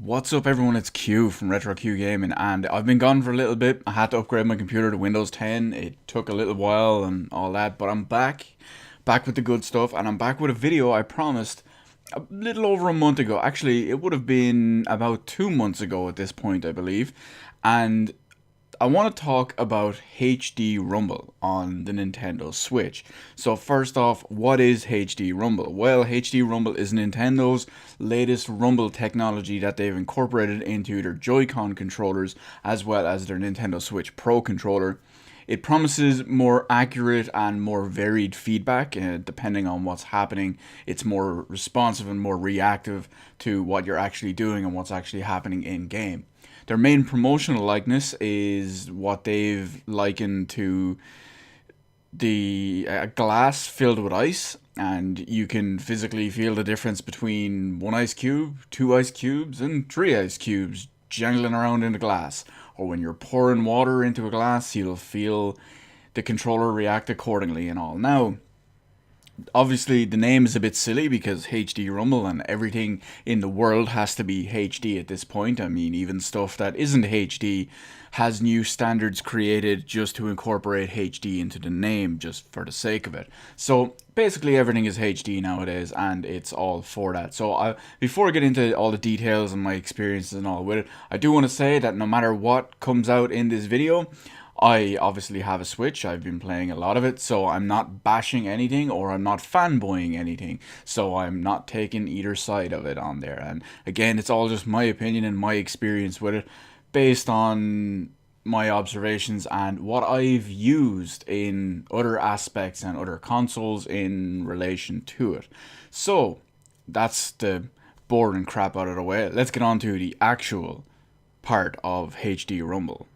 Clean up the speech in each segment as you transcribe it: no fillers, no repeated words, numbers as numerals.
What's up everyone, it's Q from RetroQ Gaming, and I've been gone for a little bit. I had to upgrade my computer to Windows 10. It took a little while and all that, but I'm back with the good stuff, and I'm back with a video I promised a little over a month ago. Actually, it would have been about 2 months ago at this point, I believe. And I want to talk about HD Rumble on the Nintendo Switch. So first off, what is HD Rumble? Well, HD Rumble is Nintendo's latest Rumble technology that they've incorporated into their Joy-Con controllers as well as their Nintendo Switch Pro controller. It promises more accurate and more varied feedback depending on what's happening. It's more responsive and more reactive to what you're actually doing and what's actually happening in game. Their main promotional likeness is what they've likened to the glass filled with ice, and you can physically feel the difference between one ice cube, two ice cubes, and three ice cubes jangling around in the glass. Or when you're pouring water into a glass, you'll feel the controller react accordingly and all. Now, obviously the name is a bit silly because HD Rumble and everything in the world has to be HD at this point. I mean, even stuff that isn't HD has new standards created just to incorporate HD into the name just for the sake of it. So basically everything is HD nowadays, and it's all for that. So before I get into all the details and my experiences and all with it, I do want to say that no matter what comes out in this video, I obviously have a Switch. I've been playing a lot of it, so I'm not bashing anything or I'm not fanboying anything. So I'm not taking either side of it on there. And again, it's all just my opinion and my experience with it based on my observations and what I've used in other aspects and other consoles in relation to it. So that's the boring crap out of the way. Let's get on to the actual part of HD Rumble.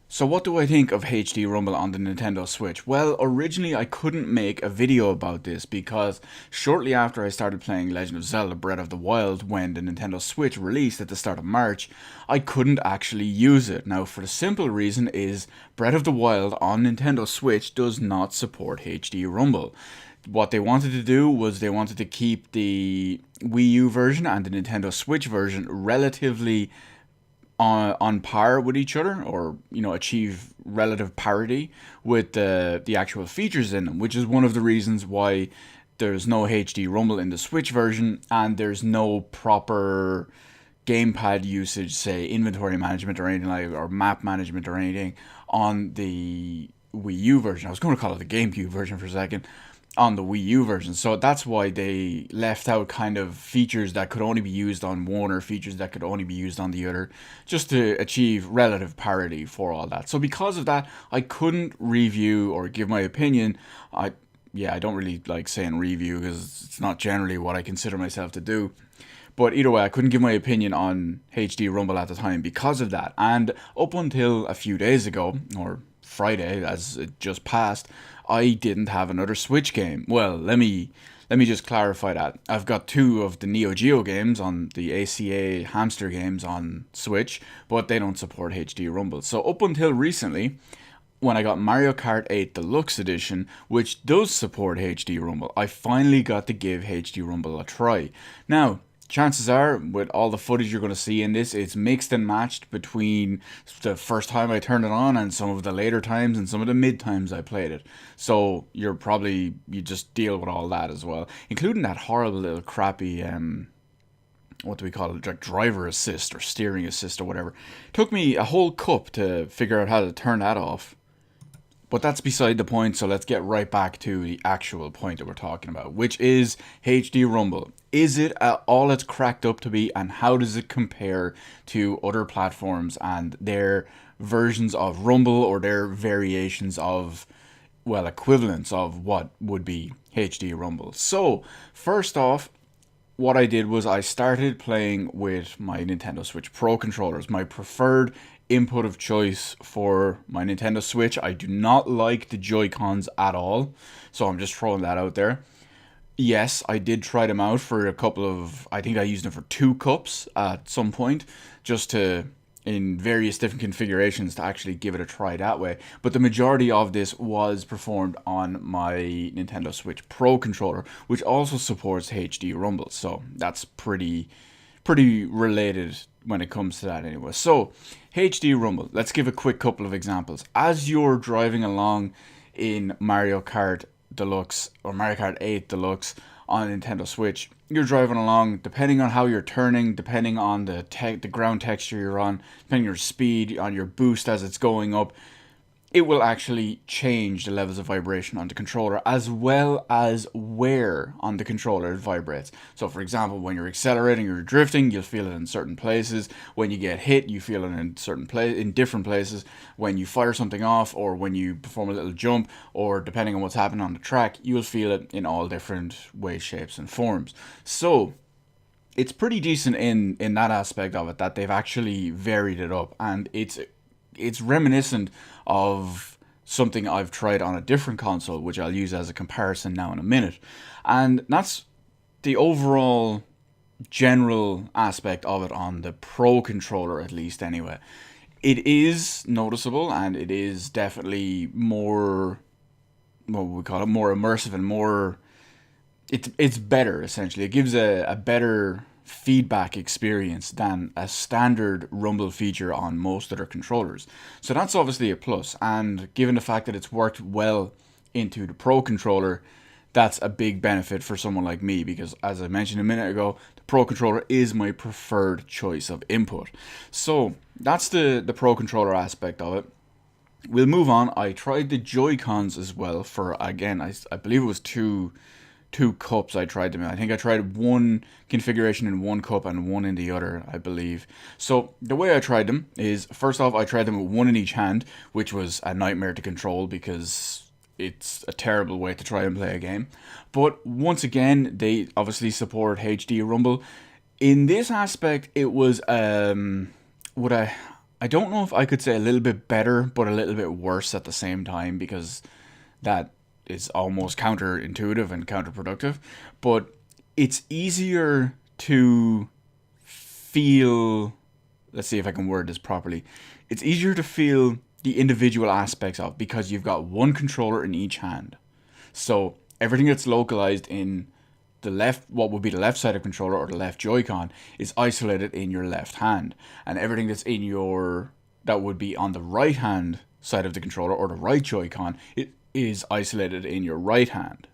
So what do I think of HD Rumble on the Nintendo Switch? Well, originally I couldn't make a video about this because shortly after I started playing Legend of Zelda Breath of the Wild, when the Nintendo Switch released at the start of March, I couldn't actually use it. Now, for the simple reason is Breath of the Wild on Nintendo Switch does not support HD Rumble. What they wanted to do was they wanted to keep the Wii U version and the Nintendo Switch version relatively on par with each other, or achieve relative parity with the actual features in them, which is one of the reasons why there's no HD Rumble in the Switch version and there's no proper gamepad usage, say inventory management or anything like, or map management or anything on the Wii U version. I was going to call it the GameCube version for a second, on the Wii U version. So that's why they left out kind of features that could only be used on one or features that could only be used on the other, just to achieve relative parity for all that. So because of that, I couldn't review or give my opinion. I don't really like saying review because it's not generally what I consider myself to do. But either way, I couldn't give my opinion on HD Rumble at the time because of that. And up until a few days ago, or Friday as it just passed, I didn't have another Switch game. Well, let me just clarify that. I've got two of the Neo Geo games on the ACA Hamster games on Switch, but they don't support HD Rumble. So up until recently, when I got Mario Kart 8 Deluxe Edition, which does support HD Rumble, I finally got to give HD Rumble a try. Now, chances are, with all the footage you're going to see in this, it's mixed and matched between the first time I turned it on and some of the later times and some of the mid times I played it. So you just deal with all that as well, including that horrible little crappy, what do we call it, like driver assist or steering assist or whatever. Took me a whole cup to figure out how to turn that off. But that's beside the point, so let's get right back to the actual point that we're talking about, which is HD Rumble. Is it all it's cracked up to be, and how does it compare to other platforms and their versions of Rumble or their variations of, well, equivalents of what would be HD Rumble? So, first off, what I did was I started playing with my Nintendo Switch Pro controllers, my preferred input of choice for my Nintendo Switch. I do not like the Joy-Cons at all, so I'm just throwing that out there. Yes, I did try them out for a couple of, I think I used them for 2 cups at some point, just to, in various different configurations, to actually give it a try that way. But the majority of this was performed on my Nintendo Switch Pro controller, which also supports HD Rumble, so that's pretty pretty related when it comes to that anyway. So, HD Rumble. Let's give a quick couple of examples. As you're driving along in Mario Kart Deluxe or Mario Kart 8 Deluxe on Nintendo Switch, you're driving along, depending on how you're turning, depending on the ground texture you're on, depending on your speed, on your boost as it's going up, it will actually change the levels of vibration on the controller, as well as where on the controller it vibrates. So for example, when you're accelerating or drifting, you'll feel it in certain places. When you get hit, you feel it in different places. When you fire something off, or when you perform a little jump, or depending on what's happening on the track, you'll feel it in all different ways, shapes, and forms. So it's pretty decent in that aspect of it, that they've actually varied it up, and it's reminiscent of something I've tried on a different console, which I'll use as a comparison now in a minute. And that's the overall general aspect of it on the Pro controller, at least anyway. It is noticeable, and it is definitely more, what would we call it, more immersive and more, it's better, essentially. It gives a better feedback experience than a standard rumble feature on most other controllers. So that's obviously a plus, and given the fact that it's worked well into the Pro controller, that's a big benefit for someone like me, because as I mentioned a minute ago, the Pro controller is my preferred choice of input. So that's the Pro controller aspect of it. We'll move on. I tried the Joy-Cons as well for, again, I believe it was two cups I tried them in. I think I tried one configuration in one cup and one in the other, I believe. So the way I tried them is, first off, I tried them with one in each hand, which was a nightmare to control because it's a terrible way to try and play a game. But once again, they obviously support HD Rumble. In this aspect, it was I don't know if I could say a little bit better, but a little bit worse at the same time, because that is almost counterintuitive and counterproductive. But it's easier to feel, let's see if I can word this properly. It's easier to feel the individual aspects of, because you've got one controller in each hand. So everything that's localized in the left, what would be the left side of controller or the left Joy-Con, is isolated in your left hand, and everything that's in your, that would be on the right hand side of the controller or the right Joy-Con, it is isolated in your right hand.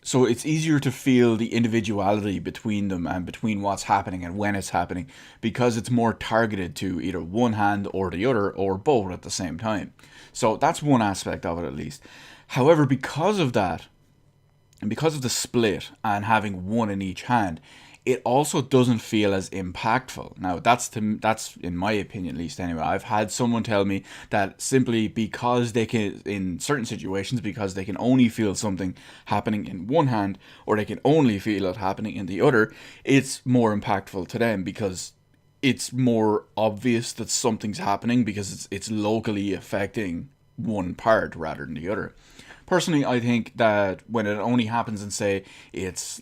So it's easier to feel the individuality between them and between what's happening and when it's happening, because it's more targeted to either one hand or the other, or both at the same time. So that's one aspect of it, at least. However, because of that, and because of the split and having one in each hand, it also doesn't feel as impactful. Now, that's in my opinion, at least anyway. I've had someone tell me that simply because they can, in certain situations, because they can only feel something happening in one hand, or they can only feel it happening in the other, it's more impactful to them, because it's more obvious that something's happening, because it's locally affecting one part rather than the other. Personally, I think that when it only happens and say it's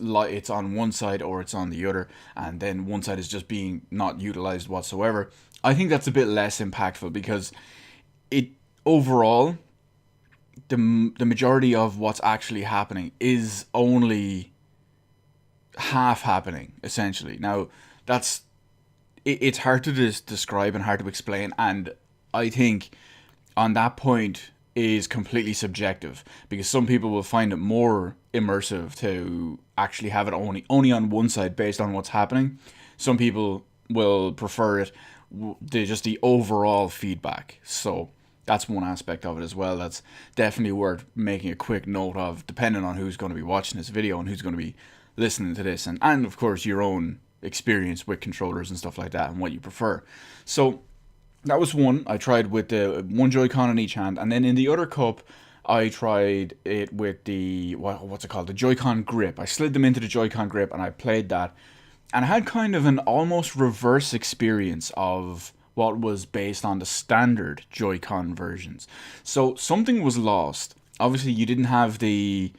on one side or it's on the other, and then one side is just being not utilized whatsoever, I think that's a bit less impactful, because it overall, the majority of what's actually happening is only half happening, essentially. Now, it's hard to describe and hard to explain, and I think on that point is completely subjective, because some people will find it more immersive to actually have it only on one side based on what's happening. Some people will prefer it just the overall feedback. So that's one aspect of it as well. That's definitely worth making a quick note of, depending on who's going to be watching this video and who's going to be listening to this, and of course your own experience with controllers and stuff like that and what you prefer. So that was one. I tried with the one Joy-Con in each hand, and then in the other cup, I tried it with the, what's it called? The Joy-Con grip. I slid them into the Joy-Con grip, and I played that, and I had kind of an almost reverse experience of what was based on the standard Joy-Con versions. So something was lost. Obviously, you didn't have the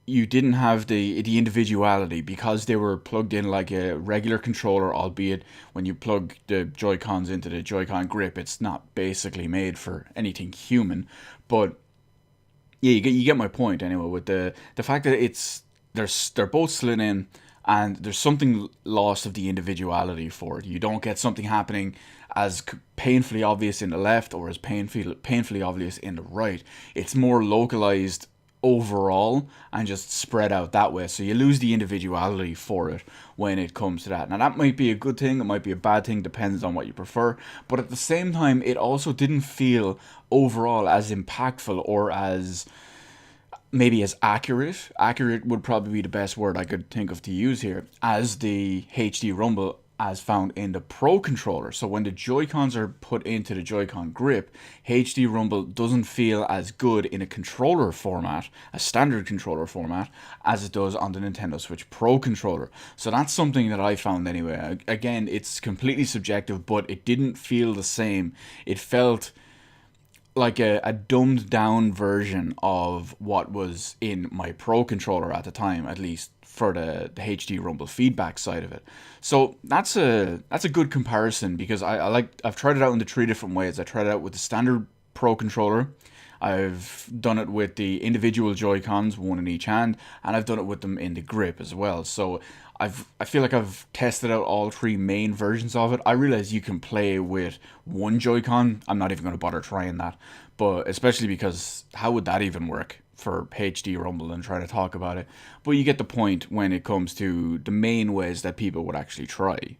individuality, because they were plugged in like a regular controller, albeit when you plug the Joy-Cons into the Joy-Con grip, it's not basically made for anything human. But yeah, you get my point anyway, with the fact that they're both slid in, and there's something lost of the individuality for it. You don't get something happening as painfully obvious in the left or as painfully obvious in the right. It's more localized overall and just spread out that way. So you lose the individuality for it when it comes to that. Now that might be a good thing, it might be a bad thing, depends on what you prefer. But at the same time, it also didn't feel overall as impactful or as maybe as accurate. Accurate would probably be the best word I could think of to use here, as the HD Rumble as found in the Pro controller. So when the Joy-Cons are put into the Joy-Con grip, HD Rumble doesn't feel as good in a controller format, a standard controller format, as it does on the Nintendo Switch Pro controller. So that's something that I found anyway. Again, it's completely subjective, but it didn't feel the same. It felt like a dumbed down version of what was in my Pro controller at the time, at least for the HD Rumble feedback side of it. So that's a good comparison, because I've tried it out in the 3 different ways. I tried it out with the standard Pro controller, I've done it with the individual Joy-Cons, one in each hand, and I've done it with them in the grip as well. So I feel like I've tested out all 3 main versions of it. I realize you can play with one Joy-Con. I'm not even going to bother trying that, but especially because how would that even work for HD Rumble and try to talk about it? But you get the point when it comes to the main ways that people would actually try.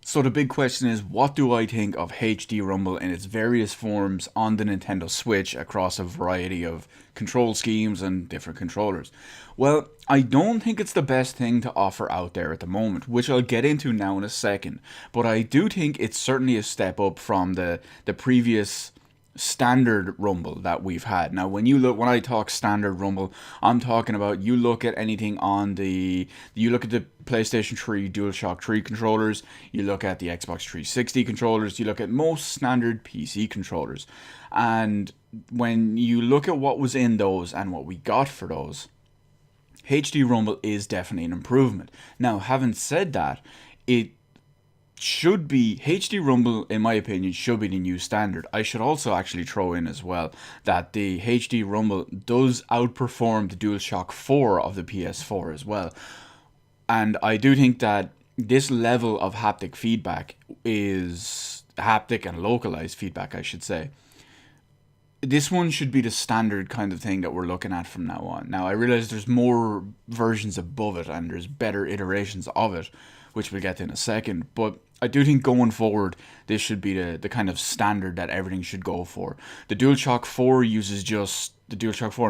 So the big question is, what do I think of HD Rumble in its various forms on the Nintendo Switch across a variety of control schemes and different controllers? Well, I don't think it's the best thing to offer out there at the moment, which I'll get into now in a second. But I do think it's certainly a step up from the previous standard Rumble that we've had. Now when I talk standard Rumble, I'm talking about, you look at anything on you look at the PlayStation 3 DualShock 3 controllers, you look at the Xbox 360 controllers, you look at most standard PC controllers, and when you look at what was in those and what we got for those, HD Rumble is definitely an improvement. Now, having said that, it should be HD Rumble, in my opinion, should be the new standard. I should also actually throw in as well that the HD Rumble does outperform the DualShock 4 of the PS4 as well. And I do think that this level of haptic feedback is haptic and localized feedback, I should say. This one should be the standard kind of thing that we're looking at from now on. Now, I realize there's more versions above it and there's better iterations of it, which we'll get to in a second, but I do think going forward, this should be the kind of standard that everything should go for. The DualShock 4 and the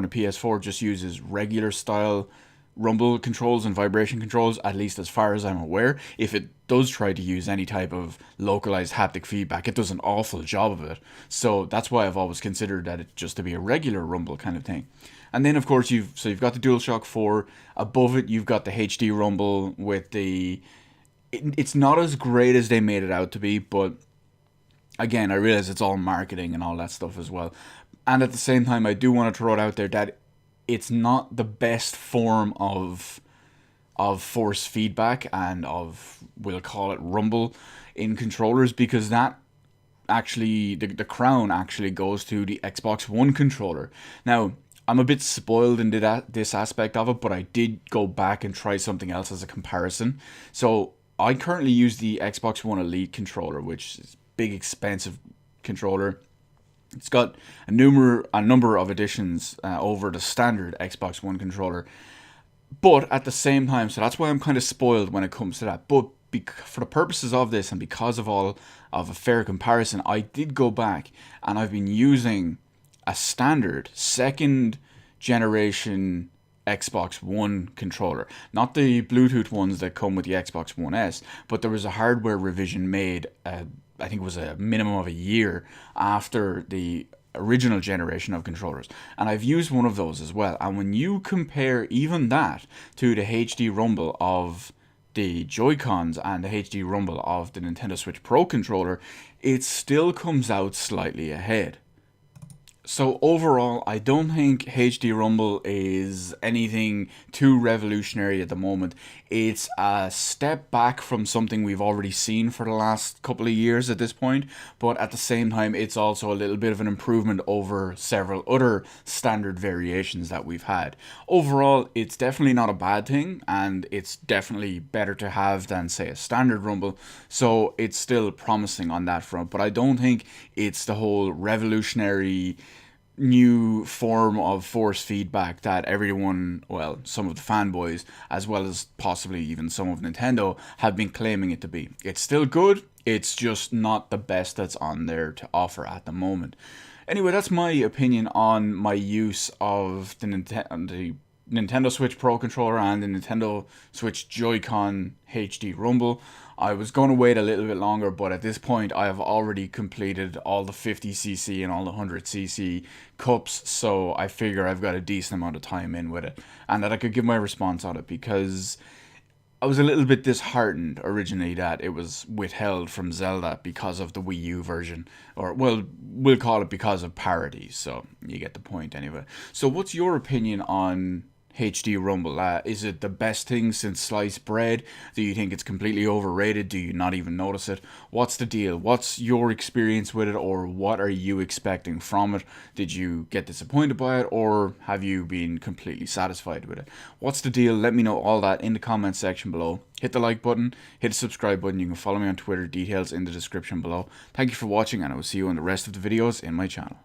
PS4 just uses regular style rumble controls and vibration controls, at least as far as I'm aware. If it does try to use any type of localized haptic feedback, it does an awful job of it. So that's why I've always considered that it just to be a regular rumble kind of thing. And then of course you've got the DualShock 4. Above it you've got the HD Rumble with it's not as great as they made it out to be, but again, I realize it's all marketing and all that stuff as well. And at the same time, I do want to throw it out there that it's not the best form of force feedback and of, we'll call it, rumble in controllers, because that actually, the crown actually goes to the Xbox One controller. Now, I'm a bit spoiled in this aspect of it, but I did go back and try something else as a comparison. So I currently use the Xbox One Elite controller, which is a big, expensive controller. It's got a number of additions over the standard Xbox One controller. But at the same time, so that's why I'm kind of spoiled when it comes to that. But for the purposes of this and because of a fair comparison, I did go back and I've been using a standard second generation Xbox One controller, not the Bluetooth ones that come with the Xbox One S, but there was a hardware revision made, I think it was a minimum of a year after the original generation of controllers, and I've used one of those as well. And when you compare even that to the HD Rumble of the Joy-Cons and the HD Rumble of the Nintendo Switch Pro controller, it still comes out slightly ahead. So overall, I don't think HD Rumble is anything too revolutionary at the moment. It's a step back from something we've already seen for the last couple of years at this point, but at the same time, it's also a little bit of an improvement over several other standard variations that we've had. Overall, it's definitely not a bad thing, and it's definitely better to have than, say, a standard Rumble, so it's still promising on that front, but I don't think it's the whole revolutionary new form of force feedback that everyone, well, some of the fanboys, as well as possibly even some of Nintendo, have been claiming it to be. It's still good, it's just not the best that's on there to offer at the moment. Anyway, that's my opinion on my use of the Nintendo Switch Pro controller and the Nintendo Switch Joy-Con HD Rumble. I was going to wait a little bit longer, but at this point I have already completed all the 50cc and all the 100cc cups, so I figure I've got a decent amount of time in with it, and that I could give my response on it, because I was a little bit disheartened originally that it was withheld from Zelda because of the Wii U version, or, well, we'll call it because of parity, so you get the point anyway. So what's your opinion on HD Rumble? Is it the best thing since sliced bread? Do you think it's completely overrated? Do you not even notice it? What's the deal? What's your experience with it, or what are you expecting from it? Did you get disappointed by it, or have you been completely satisfied with it? What's the deal? Let me know all that in the comment section below. Hit the like button, hit the subscribe button. You can follow me on Twitter, details in the description below. Thank you for watching, and I will see you on the rest of the videos in my channel.